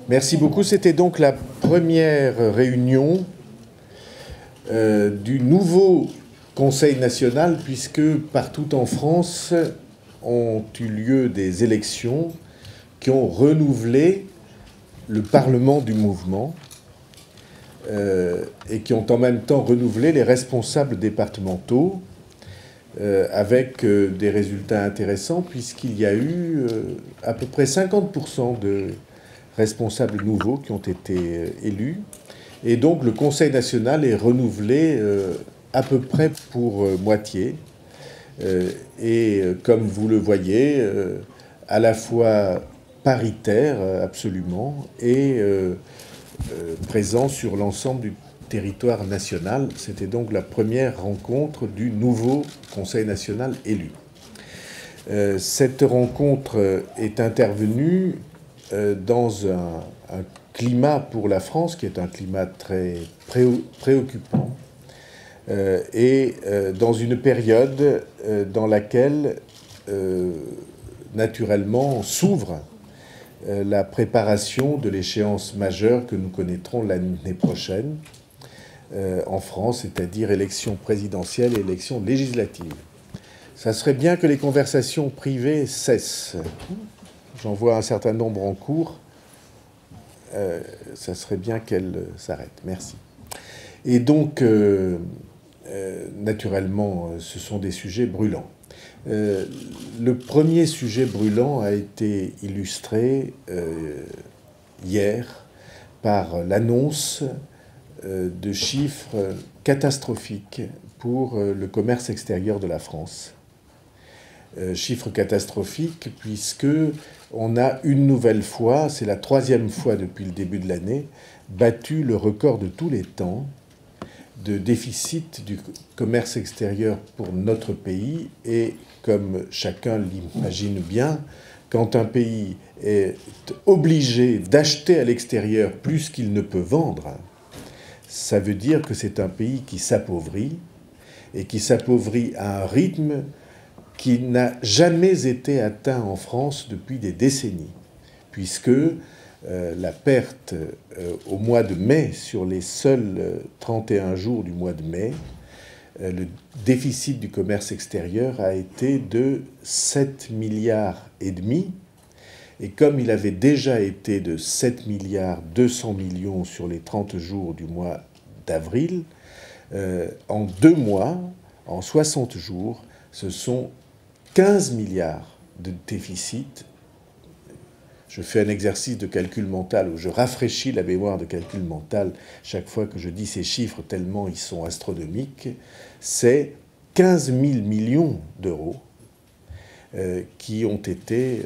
Merci beaucoup. C'était donc la première réunion du nouveau Conseil national, puisque partout en France ont eu lieu des élections qui ont renouvelé le Parlement du mouvement et qui ont en même temps renouvelé les responsables départementaux avec des résultats intéressants, puisqu'il y a eu à peu près 50% de responsables nouveaux qui ont été élus. Et donc le Conseil national est renouvelé à peu près pour moitié. Et comme vous le voyez, à la fois paritaire absolument et présent sur l'ensemble du territoire national. C'était donc la première rencontre du nouveau Conseil national élu. Cette rencontre est intervenue dans un climat pour la France qui est un climat très préoccupant et dans une période dans laquelle naturellement s'ouvre la préparation de l'échéance majeure que nous connaîtrons l'année prochaine en France, c'est-à-dire élections présidentielles et élections législatives. Ça serait bien que les conversations privées cessent. J'en vois un certain nombre en cours. Ça serait bien qu'elles s'arrêtent. Merci. Et donc, naturellement, ce sont des sujets brûlants. Le premier sujet brûlant a été illustré hier par l'annonce de chiffres catastrophiques pour le commerce extérieur de la France. Chiffres catastrophiques puisque on a une nouvelle fois, c'est la troisième fois depuis le début de l'année, battu le record de tous les temps de déficit du commerce extérieur pour notre pays. Et comme chacun l'imagine bien, quand un pays est obligé d'acheter à l'extérieur plus qu'il ne peut vendre, ça veut dire que c'est un pays qui s'appauvrit, et qui s'appauvrit à un rythme qui n'a jamais été atteint en France depuis des décennies, puisque la perte au mois de mai, sur les seuls 31 jours du mois de mai, le déficit du commerce extérieur a été de 7,5 milliards, et comme il avait déjà été de 7 milliards 200 millions sur les 30 jours du mois d'avril, en 2 mois, en 60 jours, ce sont 15 milliards de déficit. Je fais un exercice de calcul mental où je rafraîchis la mémoire de calcul mental chaque fois que je dis ces chiffres tellement ils sont astronomiques. C'est 15 000 millions d'euros qui ont été,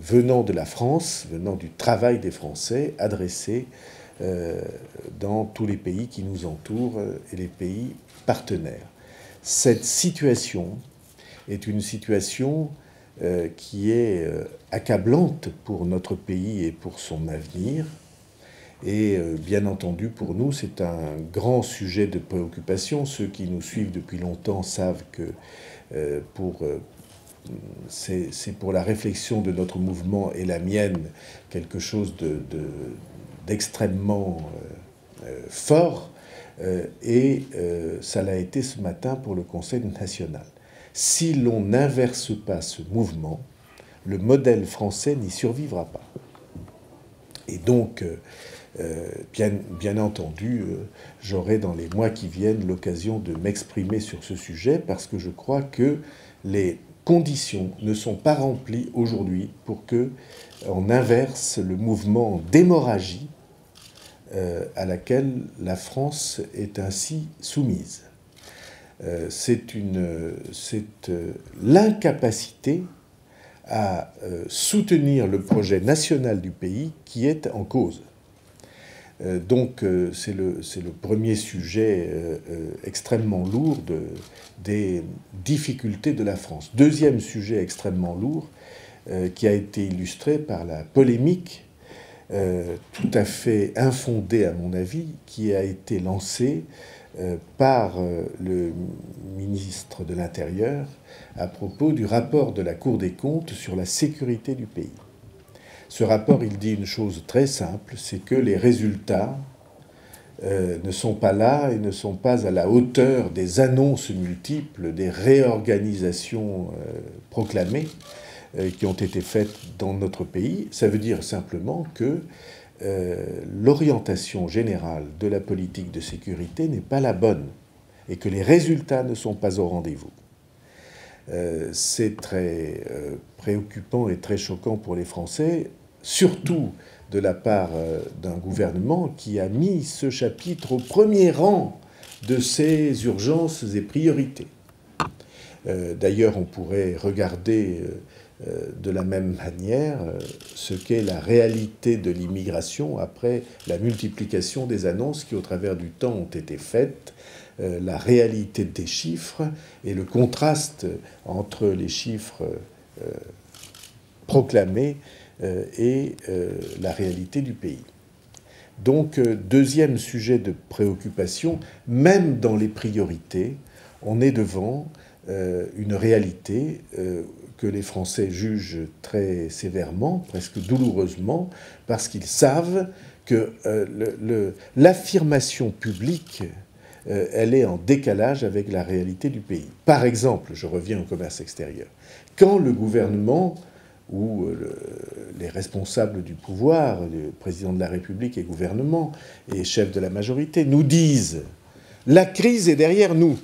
venant de la France, venant du travail des Français, adressés dans tous les pays qui nous entourent et les pays partenaires. Cette situation est une situation qui est accablante pour notre pays et pour son avenir. Et bien entendu, pour nous, c'est un grand sujet de préoccupation. Ceux qui nous suivent depuis longtemps savent que c'est pour la réflexion de notre mouvement et la mienne quelque chose d'extrêmement fort. Et ça l'a été ce matin pour le Conseil national. Si l'on n'inverse pas ce mouvement, le modèle français n'y survivra pas. Et donc, bien entendu, j'aurai dans les mois qui viennent l'occasion de m'exprimer sur ce sujet parce que je crois que les conditions ne sont pas remplies aujourd'hui pour qu'on inverse le mouvement d'hémorragie à laquelle la France est ainsi soumise. C'est l'incapacité à soutenir le projet national du pays qui est en cause. Donc c'est le premier sujet extrêmement lourd des difficultés de la France. Deuxième sujet extrêmement lourd qui a été illustré par la polémique tout à fait infondée à mon avis qui a été lancée par le ministre de l'Intérieur à propos du rapport de la Cour des comptes sur la sécurité du pays. Ce rapport, il dit une chose très simple, c'est que les résultats ne sont pas là et ne sont pas à la hauteur des annonces multiples, des réorganisations proclamées qui ont été faites dans notre pays. Ça veut dire simplement que l'orientation générale de la politique de sécurité n'est pas la bonne et que les résultats ne sont pas au rendez-vous. C'est très préoccupant et très choquant pour les Français, surtout de la part d'un gouvernement qui a mis ce chapitre au premier rang de ses urgences et priorités. D'ailleurs, on pourrait regarder de la même manière ce qu'est la réalité de l'immigration après la multiplication des annonces qui, au travers du temps, ont été faites, la réalité des chiffres et le contraste entre les chiffres proclamés et la réalité du pays. Donc, deuxième sujet de préoccupation, même dans les priorités, on est devant une réalité que les Français jugent très sévèrement, presque douloureusement, parce qu'ils savent que l'affirmation publique, elle est en décalage avec la réalité du pays. Par exemple, je reviens au commerce extérieur. Quand le gouvernement ou les responsables du pouvoir, le président de la République et gouvernement et chef de la majorité, nous disent « la crise est derrière nous ».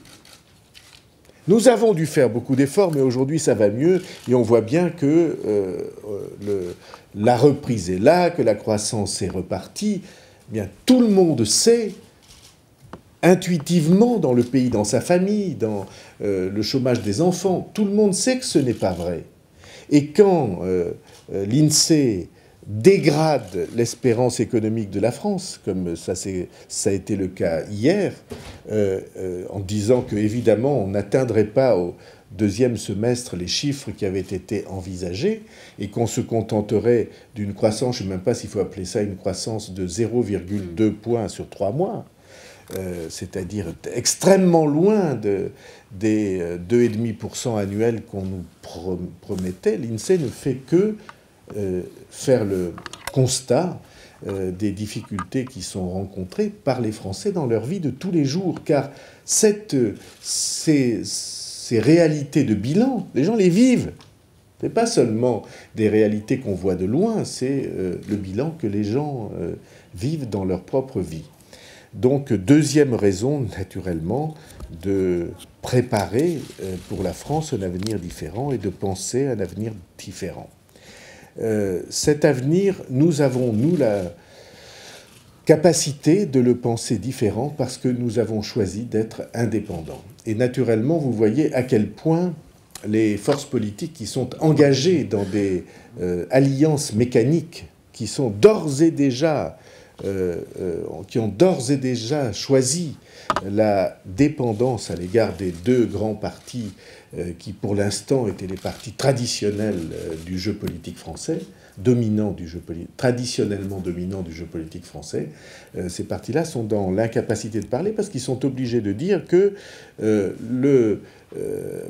Nous avons dû faire beaucoup d'efforts, mais aujourd'hui ça va mieux et on voit bien que la reprise est là, que la croissance est repartie. Eh bien, tout le monde sait intuitivement dans le pays, dans sa famille, dans le chômage des enfants, tout le monde sait que ce n'est pas vrai. Et quand l'INSEE dégrade l'espérance économique de la France, comme ça a été le cas hier, en disant qu'évidemment on n'atteindrait pas au deuxième semestre les chiffres qui avaient été envisagés et qu'on se contenterait d'une croissance, je ne sais même pas s'il faut appeler ça une croissance de 0,2 points sur 3 mois, c'est-à-dire extrêmement loin des 2,5% annuels qu'on nous promettait, l'INSEE ne fait que faire le constat des difficultés qui sont rencontrées par les Français dans leur vie de tous les jours. Car ces réalités de bilan, les gens les vivent. Ce n'est pas seulement des réalités qu'on voit de loin, c'est le bilan que les gens vivent dans leur propre vie. Donc, deuxième raison, naturellement, de préparer pour la France un avenir différent et de penser un avenir différent. Cet avenir, nous avons, nous, la capacité de le penser différent parce que nous avons choisi d'être indépendants. Et naturellement, vous voyez à quel point les forces politiques qui sont engagées dans des alliances mécaniques, qui sont d'ores et déjà qui ont d'ores et déjà choisi la dépendance à l'égard des deux grands partis qui, pour l'instant, étaient les partis traditionnels du jeu politique français, traditionnellement dominants du jeu politique français. Ces partis-là sont dans l'incapacité de parler parce qu'ils sont obligés de dire que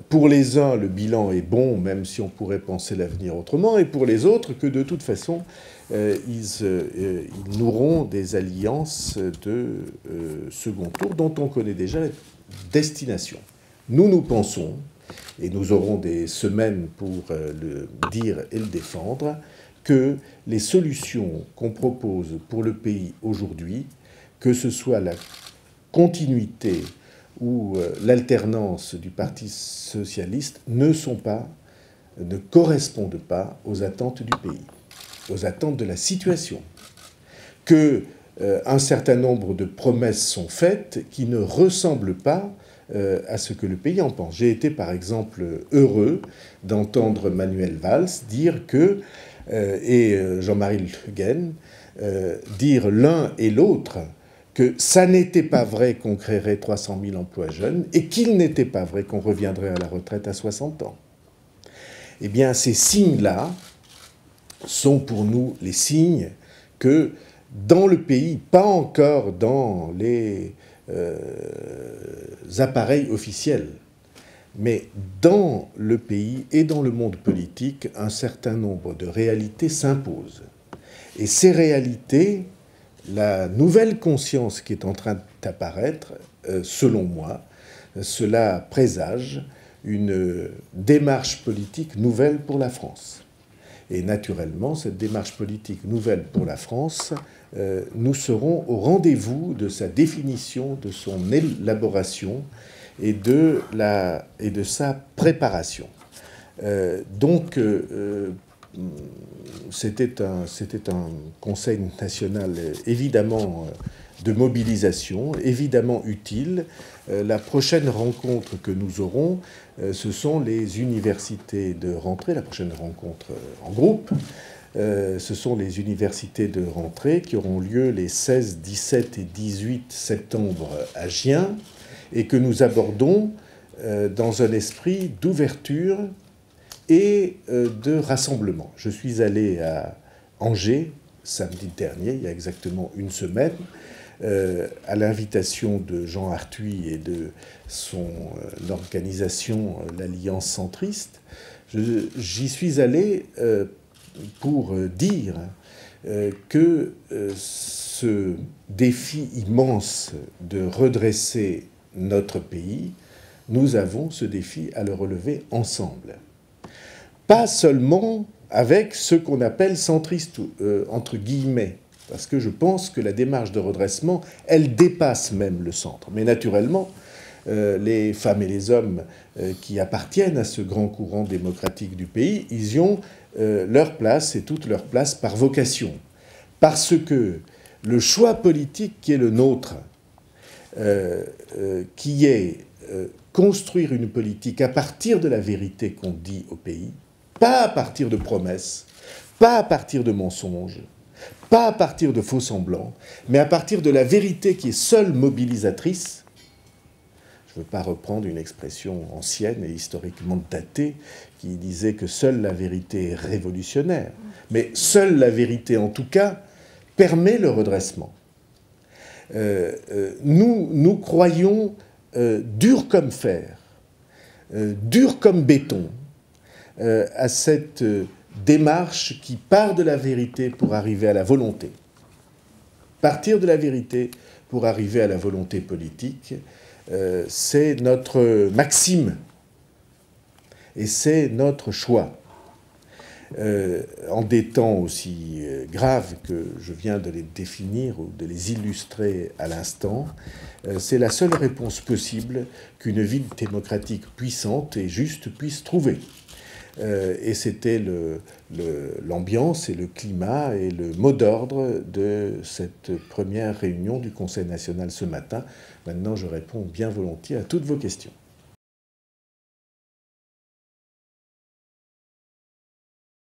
pour les uns, le bilan est bon, même si on pourrait penser l'avenir autrement, et pour les autres, que de toute façon, ils nourront des alliances de second tour dont on connaît déjà la destination. Nous pensons, et nous aurons des semaines pour le dire et le défendre, que les solutions qu'on propose pour le pays aujourd'hui, que ce soit la continuité ou l'alternance du Parti socialiste, ne correspondent pas aux attentes du pays, aux attentes de la situation, que un certain nombre de promesses sont faites qui ne ressemblent pas à ce que le pays en pense. J'ai été par exemple heureux d'entendre Manuel Valls dire que, et Jean-Marie Le Guen, dire l'un et l'autre que ça n'était pas vrai qu'on créerait 300 000 emplois jeunes et qu'il n'était pas vrai qu'on reviendrait à la retraite à 60 ans. Eh bien, ces signes-là sont pour nous les signes que dans le pays, pas encore dans les appareils officiels, Mais dans le pays et dans le monde politique, un certain nombre de réalités s'imposent. Et ces réalités, la nouvelle conscience qui est en train d'apparaître, selon moi, cela présage une démarche politique nouvelle pour la France. Et naturellement, cette démarche politique nouvelle pour la France, nous serons au rendez-vous de sa définition, de son élaboration et de sa préparation. C'était un Conseil national évidemment de mobilisation, évidemment utile. La prochaine rencontre que nous aurons, ce sont les universités de rentrée, la prochaine rencontre en groupe. Ce sont les universités de rentrée qui auront lieu les 16, 17 et 18 septembre à Gien et que nous abordons dans un esprit d'ouverture et de rassemblement. Je suis allé à Angers samedi dernier, il y a exactement une semaine, à l'invitation de Jean Arthuis et de son organisation, l'Alliance centriste. J'y suis allé pour dire que ce défi immense de redresser notre pays, nous avons ce défi à le relever ensemble. Pas seulement avec ce qu'on appelle centristes, entre guillemets, parce que je pense que la démarche de redressement, elle dépasse même le centre. Mais naturellement, les femmes et les hommes qui appartiennent à ce grand courant démocratique du pays, ils y ont leur place et toute leur place par vocation. Parce que le choix politique qui est le nôtre, qui est construire une politique à partir de la vérité qu'on dit au pays, pas à partir de promesses, pas à partir de mensonges, pas à partir de faux semblants, mais à partir de la vérité qui est seule mobilisatrice. Je ne veux pas reprendre une expression ancienne et historiquement datée qui disait que seule la vérité est révolutionnaire, mais seule la vérité, en tout cas, permet le redressement. Nous croyons dur comme fer, dur comme béton, à cette démarche qui part de la vérité pour arriver à la volonté. Partir de la vérité pour arriver à la volonté politique, c'est notre maxime et c'est notre choix. En des temps aussi graves que je viens de les définir ou de les illustrer à l'instant, c'est la seule réponse possible qu'une vie démocratique puissante et juste puisse trouver. Et c'était l'ambiance et le climat et le mot d'ordre de cette première réunion du Conseil national ce matin. Maintenant, je réponds bien volontiers à toutes vos questions.